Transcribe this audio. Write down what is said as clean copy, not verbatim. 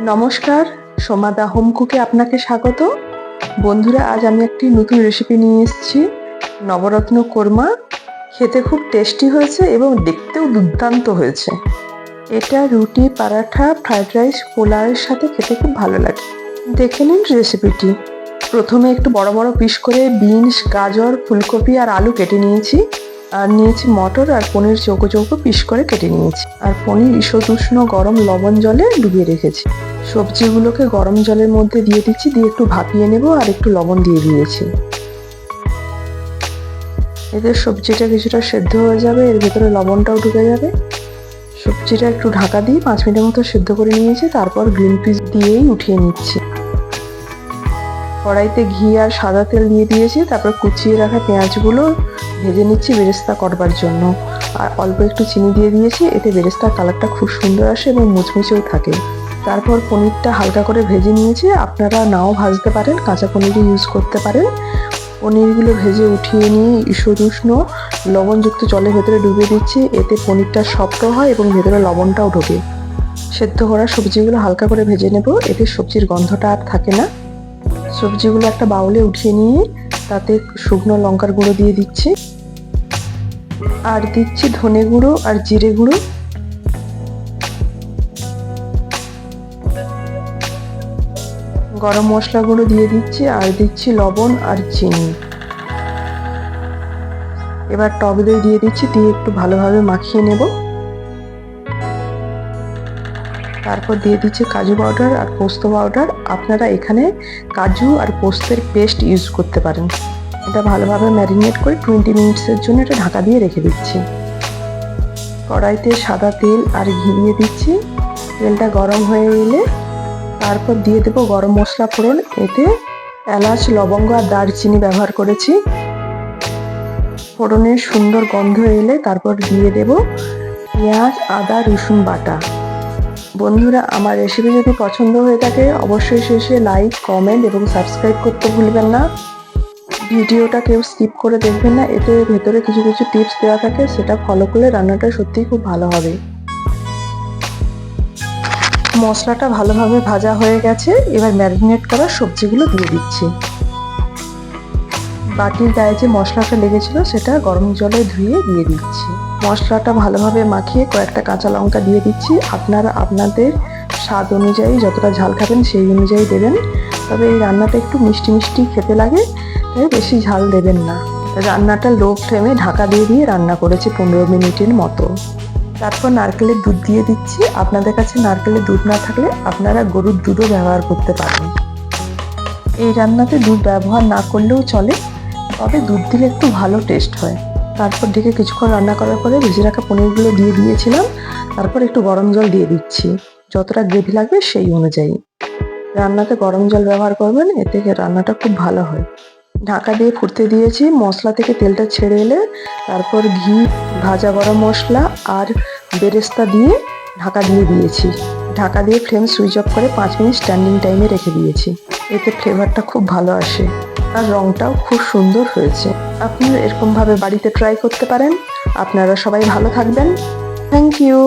নমস্কার, সোমাদা হোম কুকে আপনাকে স্বাগত। বন্ধুরা, আজ আমি একটি নতুন রেসিপি নিয়ে এসেছি, নবরত্ন কোরমা। খেতে খুব টেস্টি হয়েছে এবং দেখতেও দুর্দান্ত হয়েছে। এটা রুটি, পরাঠা, ফ্রাইড রাইস, পোলাওয়ের সাথে খেতে খুব ভালো লাগে। দেখে নিন রেসিপিটি। প্রথমে একটু বড় বড় পিস করে বিনস, গাজর, ফুলকপি আর আলু কেটে নিয়েছি। আর নিয়েছি মটর আর পনির চৌকো চৌকো পিস করে কেটে নিয়েছি। আর পনির ঈষৎ উষ্ণ গরম লবণ জলে ডুবিয়ে রেখেছি। সবজিগুলোকে গরম জলের মধ্যে দিয়ে দিচ্ছি, দিয়ে একটু ভাপিয়ে নেব আর একটু লবণ দিয়ে দিয়েছি। এতে সবজিটা কিছুটা সেদ্ধ হয়ে যাবে, এর ভেতরে লবণটাও ঢুকে যাবে। সবজিটা একটু ঢাকা দিয়ে 5 মিনিটের মতো সেদ্ধ করে নিয়েছি, তারপর গ্রিন পিস দিয়েই উঠিয়ে নিচ্ছি। কড়াইতে ঘি আর সাদা তেল দিয়ে দিয়েছি, তারপর কুচিয়ে রাখা পেঁয়াজগুলো ভেজে নিচ্ছি বেরেস্তা করবার জন্য। আর অল্প একটু চিনি দিয়ে দিয়েছি, এতে বেরেস্তার কালারটা খুব সুন্দর আসে এবং মুচমুচেও থাকে। তারপর পনিরটা হালকা করে ভেজে নিয়েছি, আপনারা নাও ভাজতে পারেন, কাঁচা পনিরই ইউজ করতে পারেন। পনিরগুলো ভেজে উঠিয়ে নিয়ে ঈষৎ উষ্ণ লবণযুক্ত জলের ভেতরে ডুবিয়ে দিচ্ছি, এতে পনিরটা শক্ত হয় এবং ভেতরে লবণটাও ঢোকে। সেদ্ধ করা সবজিগুলো হালকা করে ভেজে নেব, এতে সবজির গন্ধটা আর থাকে না। সবজিগুলো একটা বাউলে উঠিয়ে নিয়ে তাতে শুকনো লঙ্কার গুঁড়ো দিয়ে দিচ্ছি, আর দিচ্ছি ধনে গুঁড়ো আর জিরে গুঁড়ো। গরম মশলা গুঁড়ো দিয়ে দিচ্ছি, আর দিচ্ছি লবণ আর চিনি। এবার টক দই দিয়ে দিচ্ছি, দিয়ে একটু ভালোভাবে মাখিয়ে নেব। তারপর দিয়ে দিচ্ছি কাজু পাউডার আর পোস্ত পাউডার। আপনারা এখানে কাজু আর পোস্তের পেস্ট ইউজ করতে পারেন। এটা ভালোভাবে ম্যারিনেট করে 20 মিনিটসের জন্য এটা ঢাকা দিয়ে রেখে দিচ্ছি। কড়াইতে সাদা তেল আর ঘি দিয়ে দিচ্ছি। তেলটা গরম হয়ে এলে তারপর দিয়ে দেবো গরম মশলা ফোড়ন। এতে এলাচ, লবঙ্গ আর দারচিনি ব্যবহার করেছি। ফোড়নের সুন্দর গন্ধ এলে তারপর দিয়ে দেব পেঁয়াজ, আদা, রসুন বাটা। বন্ধুরা, আমার রেসিপি যদি পছন্দ হয়ে থাকে অবশ্যই শেষে লাইক, কমেন্ট এবং সাবস্ক্রাইব করতে ভুলবেন না। ভিডিওটা কেউ স্কিপ করে দেখবেন না, এতে ভেতরে কিছু কিছু টিপস দেওয়া থাকে, সেটা ফলো করলে রান্নাটা সত্যিই খুব ভালো হবে। মশলাটা ভালোভাবে ভাজা হয়ে গেছে, এবার ম্যারিনেট করা সবজিগুলো দিয়ে দিচ্ছি। বাটির গায়ে যে মশলাটা লেগেছিল সেটা গরম জলে ধুয়ে দিয়ে দিচ্ছি। মশলাটা ভালোভাবে মাখিয়ে কয়েকটা কাঁচা লঙ্কা দিয়ে দিচ্ছি। আপনারা আপনাদের স্বাদ অনুযায়ী যতটা ঝাল খাবেন সেই অনুযায়ী দেবেন, তবে এই রান্নাটা একটু মিষ্টি মিষ্টি খেতে লাগে, তাই বেশি ঝাল দেবেন না। রান্নাটা লো ফ্লেমে ঢাকা দিয়ে দিয়ে রান্না করেছি 15 মিনিটের মতো। তারপর নারকেলের দুধ দিয়ে দিচ্ছি। আপনাদের কাছে নারকেলের দুধ না থাকলে আপনারা গরুর দুধও ব্যবহার করতে পারেন। এই রান্নাতে দুধ ব্যবহার না করলেও চলে, তবে দুধ দিলে একটু ভালো টেস্ট হয়। তারপর ঢেকে কিছুক্ষণ রান্না করার পরে ভেজে রাখা পনিরগুলো দিয়ে দিয়েছিলাম। তারপর একটু গরম জল দিয়ে দিচ্ছি, যতটা গ্রেভি লাগবে সেই অনুযায়ী। রান্নাতে গরম জল ব্যবহার করবেন, এতে রান্নাটা খুব ভালো হয়। ঢাকা দিয়ে ফুটতে দিয়েছি। মশলা থেকে তেলটা ছেড়ে এলে তারপর ঘি, ভাজা গরম মশলা আর বেরেস্তা দিয়ে ঢাকা দিয়ে দিয়েছি। ঢাকা দিয়ে ফ্লেম সুইচ অফ করে 5 মিনিট স্ট্যান্ডিং টাইমে রেখে দিয়েছি। এতে ফ্লেভারটা খুব ভালো আসে আর রংটাও খুব সুন্দর হয়েছে। আপনারা এরকমভাবে বাড়িতে ট্রাই করতে পারেন। আপনারা সবাই ভালো থাকবেন। Thank you.